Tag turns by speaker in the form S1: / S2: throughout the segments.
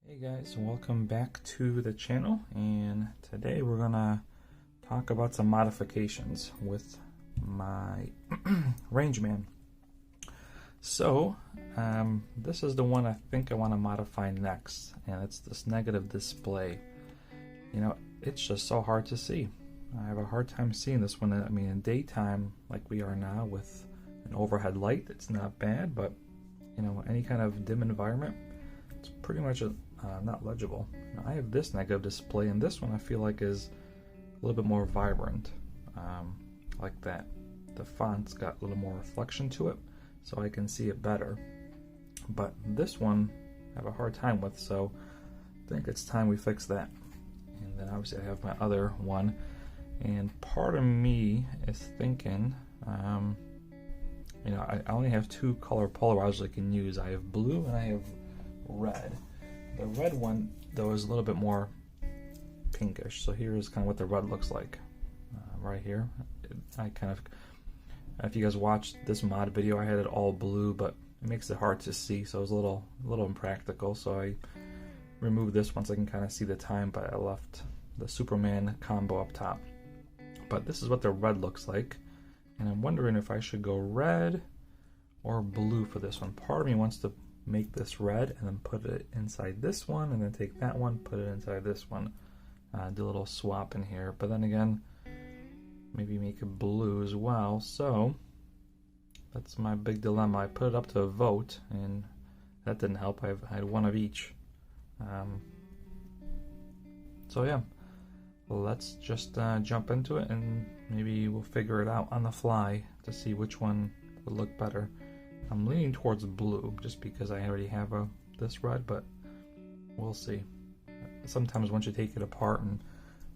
S1: Hey guys, welcome back to the channel, and today we're gonna talk about some modifications with my Rangeman. So this is the one I think I want to modify next, and it's this negative display. You know, it's just so hard to see. I have a hard time seeing this one. I mean, in daytime like we are now with an overhead light, it's not bad, but you know, any kind of dim environment, it's pretty much not legible. Now, I have this negative display, and this one I feel like is a little bit more vibrant, like that. The font's got a little more reflection to it, so I can see it better. But this one I have a hard time with, so I think it's time we fix that. And then obviously I have my other one, and part of me is thinking, you know, I only have two color polarizers I can use. I have blue and I have red. The red one, though, is a little bit more pinkish. So here's kind of what the red looks like right here. I kind of, if you guys watched this mod video, I had it all blue, but it makes it hard to see, so it was a little impractical. So I removed this one so I can kind of see the time, but I left the Superman combo up top. But this is what the red looks like, and I'm wondering if I should go red or blue for this one. Part of me wants to make this red and then put it inside this one, and then take that one, put it inside this one, do a little swap in here. But then again, maybe make it blue as well. So that's my big dilemma. I put it up to a vote, and that didn't help. I had one of each. So yeah, let's just jump into it, and maybe we'll figure it out on the fly to see which one would look better. I'm leaning towards blue just because I already have this red, but we'll see. Sometimes once you take it apart and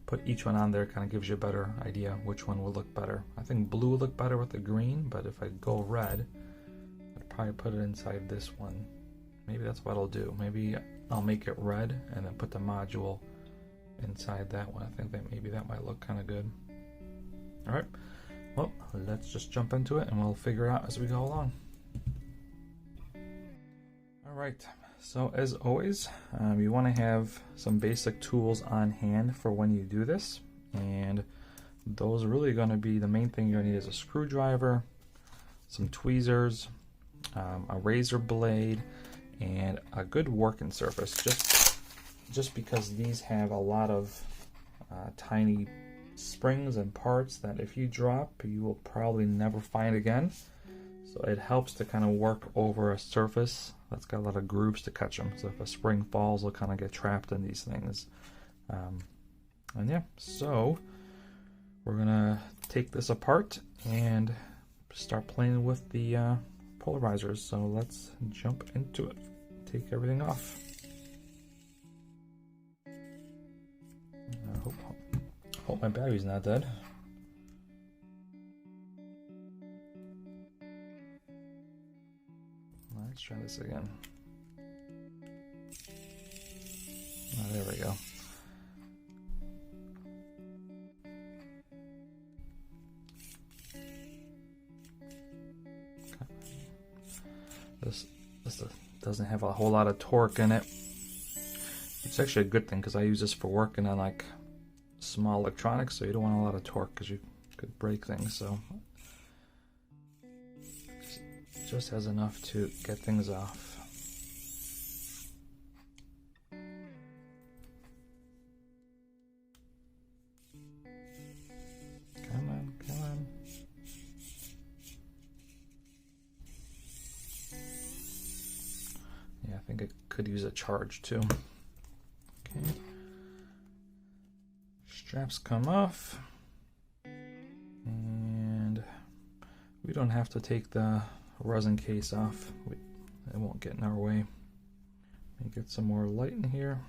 S1: put each one on there, it kind of gives you a better idea which one will look better. I think blue will look better with the green, but if I go red, I'd probably put it inside this one. Maybe that's what I'll do. Maybe I'll make it red and then put the module inside that one. I think that maybe that might look kind of good. Alright, well, let's just jump into it and we'll figure it out as we go along. Alright, so as always, you want to have some basic tools on hand for when you do this, and those are really going to be the main thing you're going to need is a screwdriver, some tweezers, a razor blade, and a good working surface, just because these have a lot of tiny springs and parts that if you drop, you will probably never find again. So it helps to kind of work over a surface that's got a lot of grooves to catch them. So if a spring falls, they'll kind of get trapped in these things. And yeah, so we're gonna take this apart and start playing with the polarizers. So let's jump into it. Take everything off. I hope my battery's not dead. Let's try this again. Oh, there we go. This doesn't have a whole lot of torque in it. It's actually a good thing because I use this for working on like small electronics, so you don't want a lot of torque because you could break things. So just has enough to get things off. Come on, come on. Yeah, I think it could use a charge too. Okay. Straps come off. And we don't have to take the resin case off. It won't get in our way. Let me get some more light in here.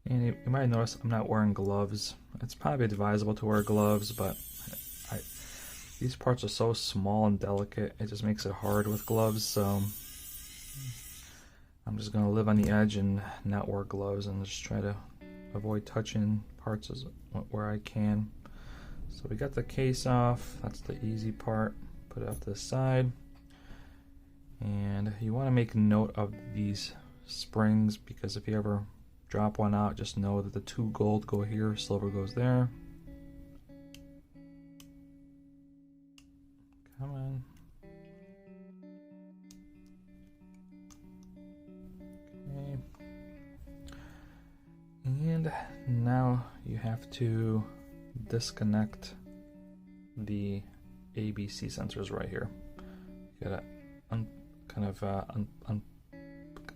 S1: And you might notice I'm not wearing gloves. It's probably advisable to wear gloves, but these parts are so small and delicate, it just makes it hard with gloves, so I'm just going to live on the edge and not wear gloves and just try to avoid touching parts where I can. So we got the case off, that's the easy part. Put it up to the side. And you want to make note of these springs, because if you ever drop one out, just know that the 2 gold go here, silver goes there. Come on. Okay. And now you have to disconnect the ABC sensors right here. You gotta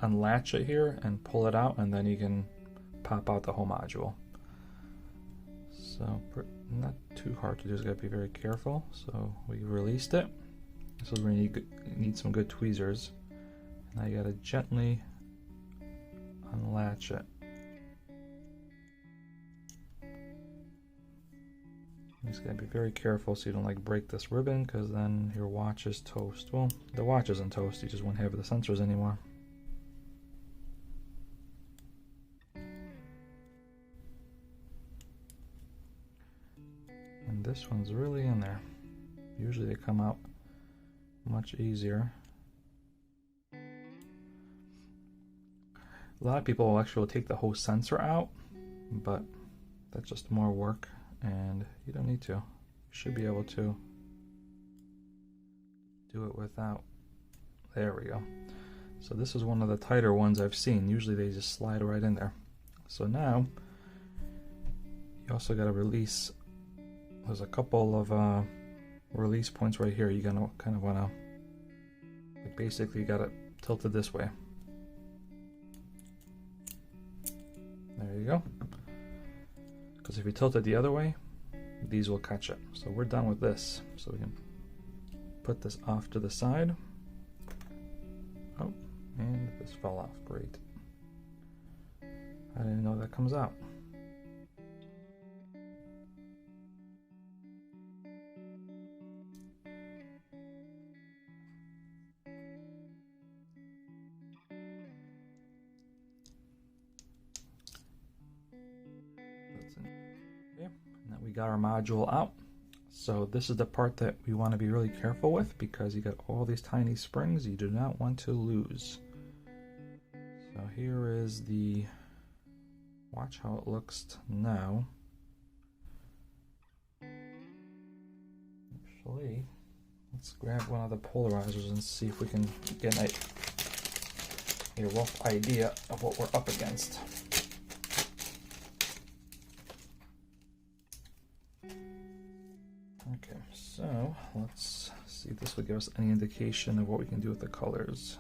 S1: unlatch it here and pull it out, and then you can pop out the whole module. So not too hard to do, just gotta be very careful. So we released it. So we're gonna need some good tweezers. Now you gotta gently unlatch it. You just gotta be very careful so you don't like break this ribbon, because then your watch is toast. Well, the watch isn't toast, you just won't have the sensors anymore. And this one's really in there. Usually they come out much easier. A lot of people actually will take the whole sensor out, but that's just more work. And you don't need to. You should be able to do it without. There we go. So this is one of the tighter ones I've seen. Usually they just slide right in there. So now you also got to release. There's a couple of release points right here. You're gonna kind of want to, like, basically you got it tilted this way. There you go. Because if you tilt it the other way, these will catch it. So we're done with this. So we can put this off to the side. Oh, and this fell off. Great. I didn't know that comes out. Now we got our module out. So this is the part that we want to be really careful with, because you got all these tiny springs you do not want to lose. So here is the, watch how it looks now. Actually, let's grab one of the polarizers and see if we can get a rough idea of what we're up against. Okay, so let's see if this will give us any indication of what we can do with the colors.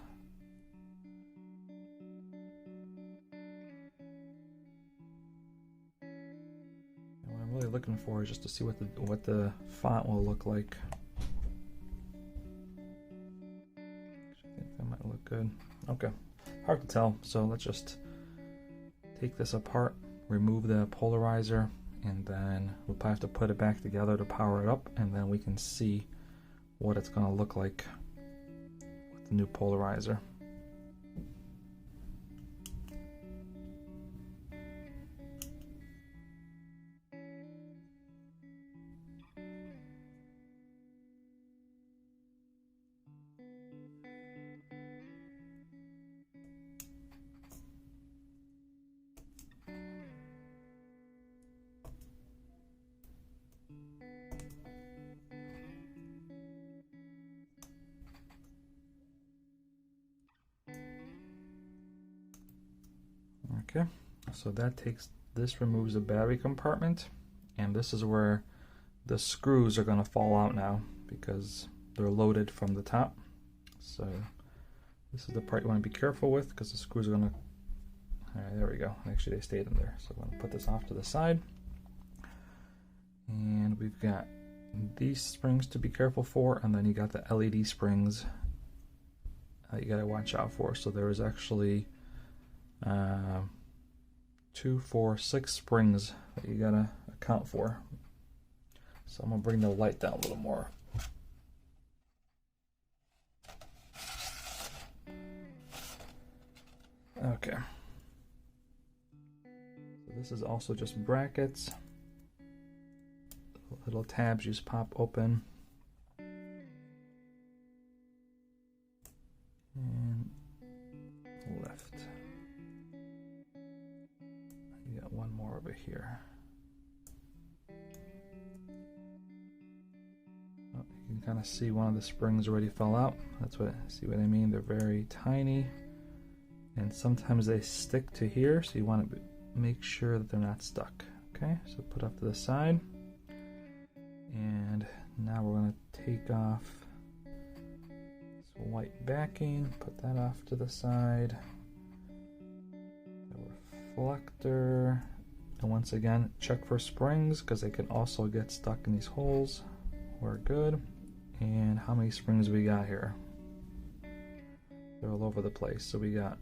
S1: And what I'm really looking for is just to see what the font will look like. I think that might look good. Okay, hard to tell, so let's just take this apart, remove the polarizer, and then we'll probably have to put it back together to power it up, and then we can see what it's going to look like with the new polarizer. Okay, so this removes the battery compartment, and this is where the screws are going to fall out now because they're loaded from the top. So this is the part you want to be careful with, because the screws are going to, alright, there we go, actually they stayed in there. So I'm going to put this off to the side, and we've got these springs to be careful for, and then you got the LED springs that you got to watch out for. So there is actually 2, 4, 6 springs that you gotta account for. So I'm gonna bring the light down a little more. Okay. So this is also just brackets. little tabs you just pop open. And lift. You got one more over here. Oh, you can kind of see one of the springs already fell out. See what I mean? They're very tiny, and sometimes they stick to here, so you want to make sure that they're not stuck. Okay, so put off to the side, and now we're going to take off this white backing, put that off to the side, the reflector, and once again check for springs because they can also get stuck in these holes. We're good. And how many springs we got here? They're all over the place. So we got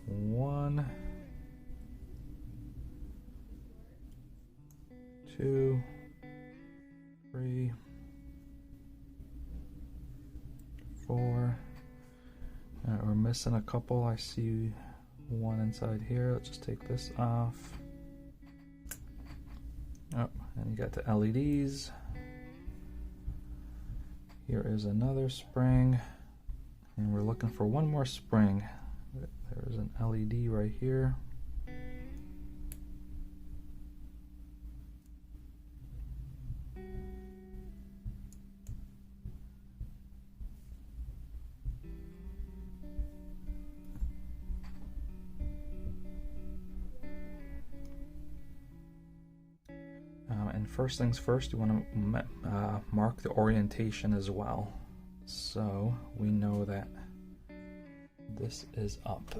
S1: 1, 2, 3, 4. All right, we're missing a couple. I see one inside here. Let's just take this off. Oh, and you got the LEDs. Here is another spring, and we're looking for one more spring. There's an LED right here. And first things first, you want to mark the orientation as well. So we know that this is up.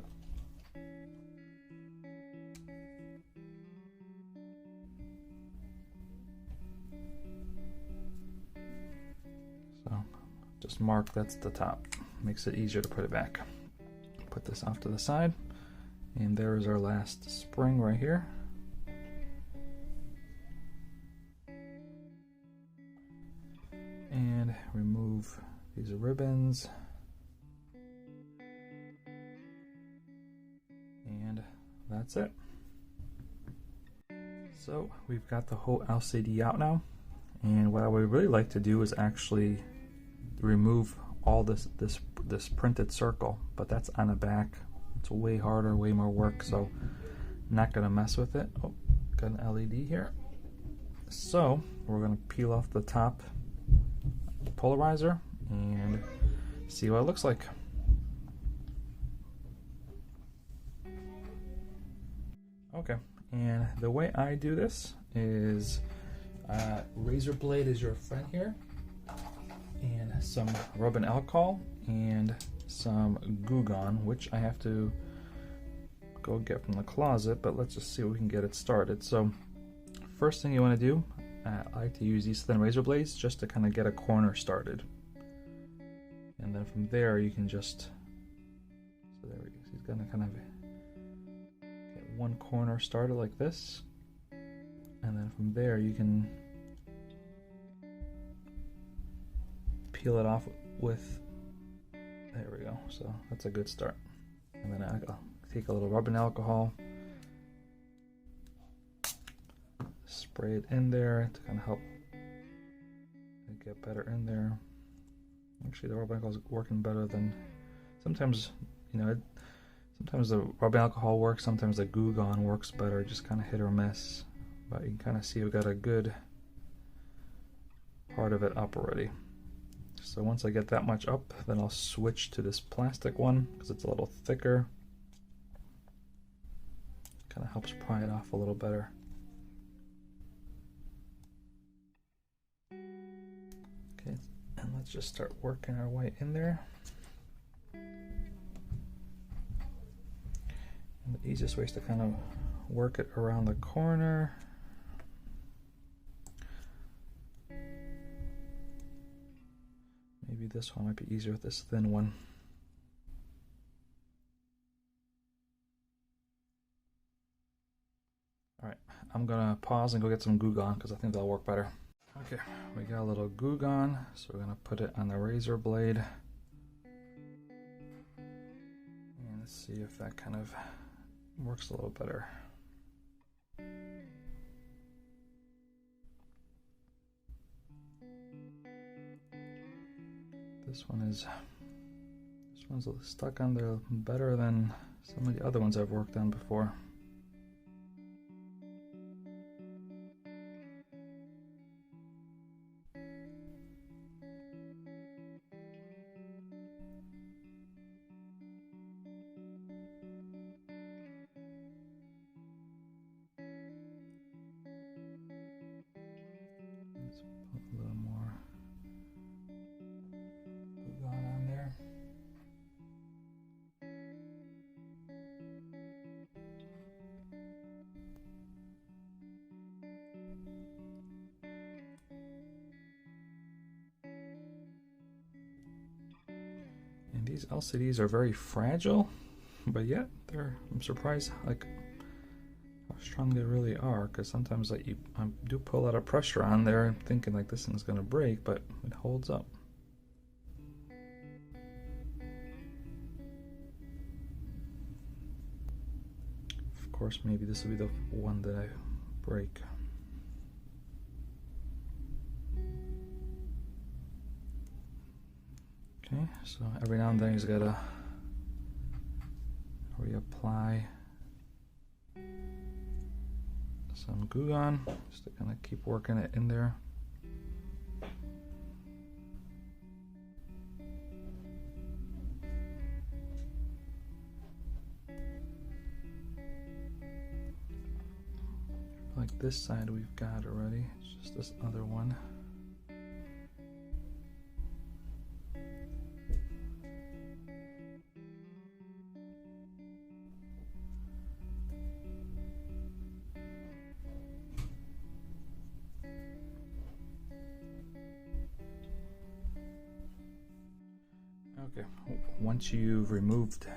S1: So just mark that's the top. Makes it easier to put it back. Put this off to the side. And there is our last spring right here. And remove these ribbons. And that's it. So we've got the whole LCD out now. And what I would really like to do is actually remove all this printed circle, but that's on the back. It's way harder, way more work, so I'm not gonna mess with it. Oh, got an LED here. So we're gonna peel off the top polarizer and see what it looks like. Okay, and the way I do this is razor blade is your friend here, and some rubbing alcohol and some Goo Gone, which I have to go get from the closet, but let's just see if we can get it started. So first thing you want to do, I like to use these thin razor blades just to kind of get a corner started, and then from there you can just, so there we go, so he's gonna kind of get one corner started like this, and then from there you can peel it off with, there we go, so that's a good start. And then I'll take a little rubbing alcohol, spray it in there to kind of help it get better in there. Actually, the rubbing alcohol is working better than, sometimes, you know, sometimes the rubbing alcohol works, sometimes the Goo Gone works better, just kind of hit or miss. But you can kind of see we've got a good part of it up already. So once I get that much up, then I'll switch to this plastic one because it's a little thicker. Kind of helps pry it off a little better. Okay, and let's just start working our way in there. And the easiest way is to kind of work it around the corner. Maybe this one might be easier with this thin one. Alright, I'm gonna pause and go get some Goo Gone because I think that'll work better. Okay, we got a little Goo Gone, so we're gonna put it on the razor blade. And let's see if that kind of works a little better. This one's stuck on there better than some of the other ones I've worked on before. Let's put a little more glue on there. And these LCDs are very fragile, but yet I'm surprised like how strong they really are, because sometimes like I do put a lot of pressure on there thinking like this thing's gonna break, but it holds up. Of course, maybe this will be the one that I break. Okay, so every now and then you just gotta reapply some glue on, just to kind of keep working it in there. Like this side we've got already, it's just this other one. Okay, once you've removed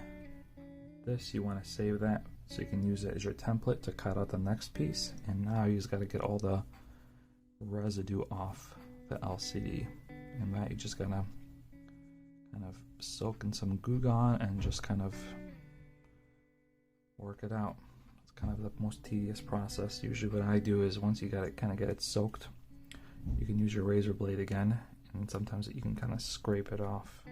S1: this, you want to save that so you can use it as your template to cut out the next piece. And now you just got to get all the residue off the LCD, and that you just gotta kind of soak in some Goo Gone and just kind of work it out. It's kind of the most tedious process. Usually what I do is once you got it, kind of get it soaked, you can use your razor blade again, and sometimes you can kind of scrape it off.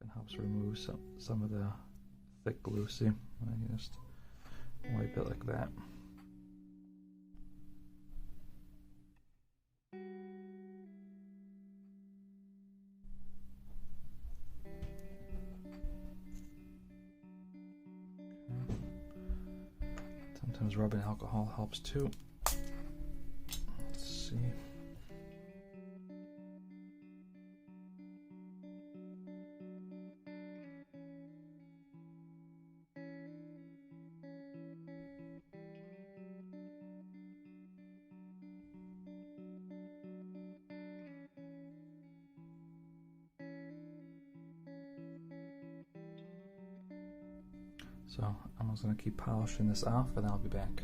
S1: It helps remove some of the thick glue. See, I just wipe it like that. Sometimes rubbing alcohol helps too. Let's see. So I'm just going to keep polishing this off and I'll be back.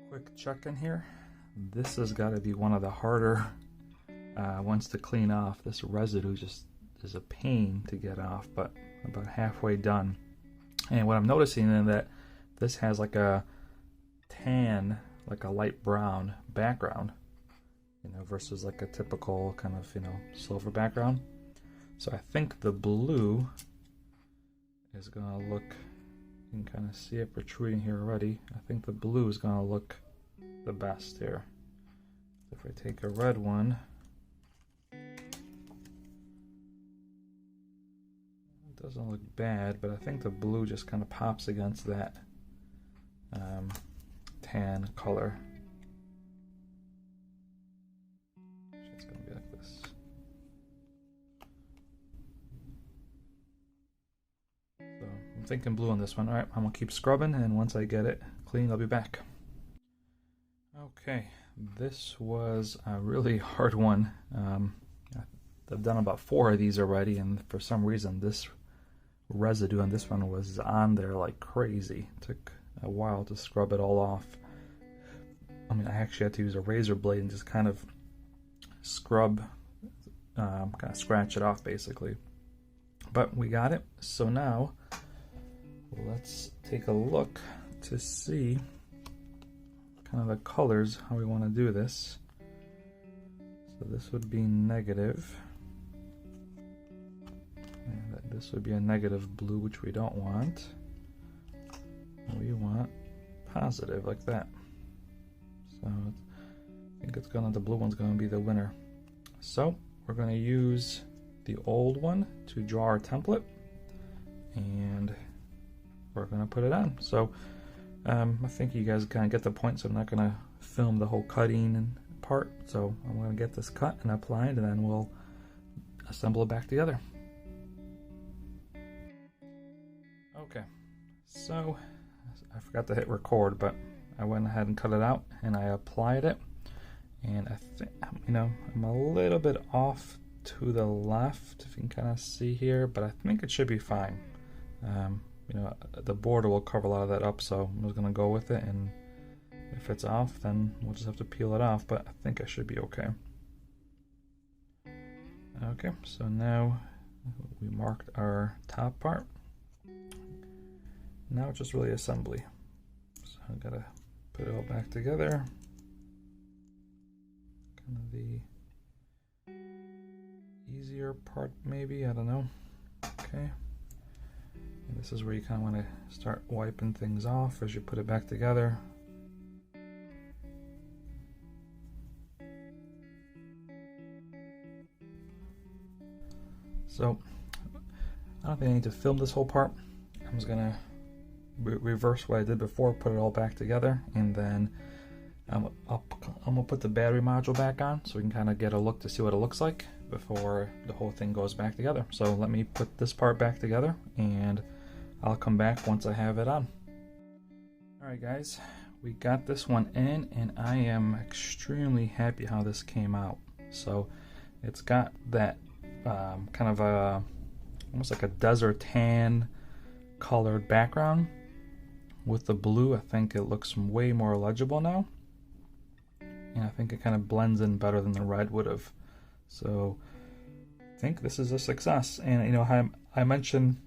S1: Quick check in here. This has got to be one of the harder ones to clean off. This residue just is a pain to get off, but about halfway done. And what I'm noticing is that this has like a tan, like a light brown background, you know, versus like a typical kind of, you know, silver background. So I think the blue is going to look, you can kind of see it protruding here already. I think the blue is going to look the best here. If I take a red one, it doesn't look bad, but I think the blue just kind of pops against that tan color. It's going to be like this. So I'm thinking blue on this one. Alright, I'm going to keep scrubbing, and once I get it clean, I'll be back. Okay, this was a really hard one. I've done about 4 of these already, and for some reason this residue on this one was on there like crazy. It took a while to scrub it all off. I mean, I actually had to use a razor blade and just kind of scrub, kind of scratch it off basically. But we got it. So now let's take a look to see kind of the colors, how we want to do this. So this would be negative. And this would be a negative blue, which we don't want. We want positive, like that. So I think the blue one's gonna be the winner. So we're gonna use the old one to draw our template, and we're gonna put it on. So I think you guys kind of get the point, so I'm not gonna film the whole cutting and part. So I'm gonna get this cut and applied, and then we'll assemble it back together. Okay, so I forgot to hit record, but I went ahead and cut it out and I applied it. And I think, you know, I'm a little bit off to the left, if you can kind of see here, but I think it should be fine. You know, the border will cover a lot of that up, so I'm just gonna go with it, and if it's off, then we'll just have to peel it off, but I think I should be okay. Okay, so now we marked our top part. Now it's just really assembly. So I gotta put it all back together. Kind of the easier part, maybe, I don't know. Okay. And this is where you kind of want to start wiping things off as you put it back together. So I don't think I need to film this whole part. I'm just gonna reverse what I did before, put it all back together, and then I'm gonna put the battery module back on so we can kind of get a look to see what it looks like before the whole thing goes back together. So let me put this part back together, and I'll come back once I have it on. Alright guys, we got this one in, and I am extremely happy how this came out. So it's got that kind of a almost like a desert tan colored background with the blue. I think it looks way more legible now, and I think it kind of blends in better than the red would have. So I think this is a success. And you know, I mentioned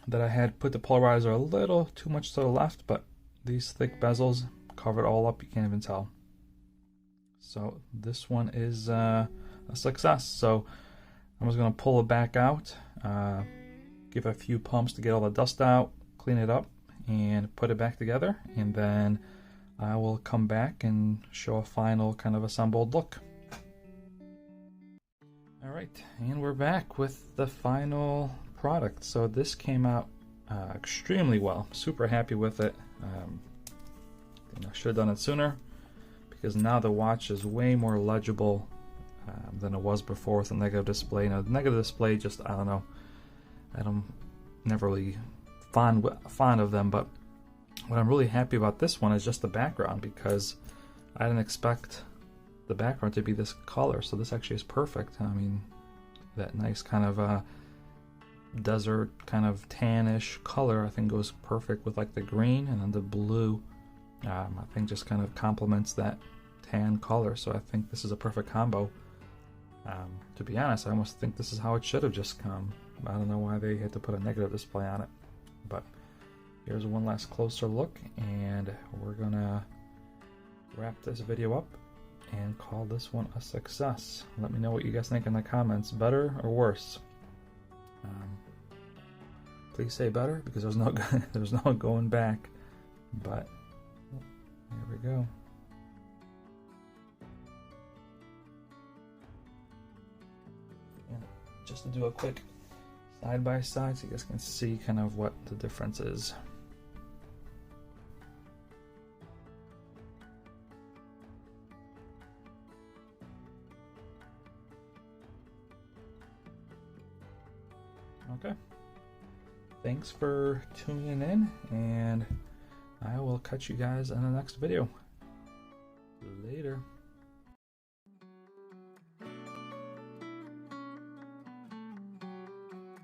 S1: that I had put the polarizer a little too much to the left, but these thick bezels cover it all up, you can't even tell. So this one is a success. So I'm just going to pull it back out, give a few pumps to get all the dust out, clean it up, and put it back together, and then I will come back and show a final kind of assembled look. Alright, and we're back with the final product. So this came out extremely well. Super happy with it. I should have done it sooner, because now the watch is way more legible than it was before with the negative display. Now the negative display, just, I don't know, I'm never really fond of them, but what I'm really happy about this one is just the background, because I didn't expect the background to be this color, so this actually is perfect. I mean, that nice kind of desert kind of tannish color I think goes perfect with like the green, and then the blue I think just kind of complements that tan color. So I think this is a perfect combo. To be honest, I almost think this is how it should have just come. I don't know why they had to put a negative display on it. But here's one last closer look, and we're gonna wrap this video up and call this one a success. Let me know what you guys think in the comments. Better or worse? Please say better, because there's no going back. But here we go. And just to do a quick side by side so you guys can see kind of what the difference is. Okay. Thanks for tuning in, and I will catch you guys in the next video. Later.